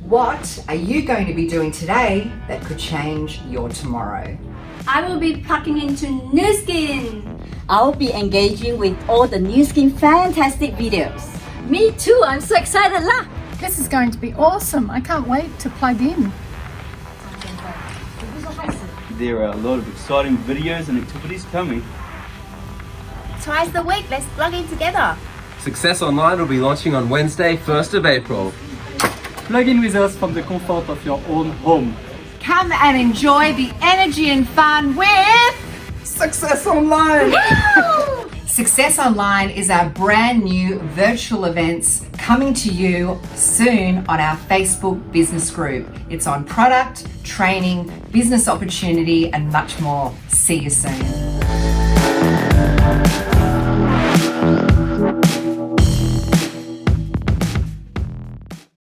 What are you going to be doing today that could change your tomorrow? I will be plugging into Nu Skin. I'll be engaging with all the Nu Skin fantastic videos. Me too, I'm so excited lah. This is going to be awesome. I can't wait to plug in. There are a lot of exciting videos and activities coming. Twice a week, let's plug in together. Success Online will be launching on Wednesday, 1st of April. Plug in with us from the comfort of your own home. Come and enjoy the energy and fun with Success Online! Success Online is our brand new virtual events coming to you soon on our Facebook business group. It's on product, training, business opportunity, and much more. See you soon.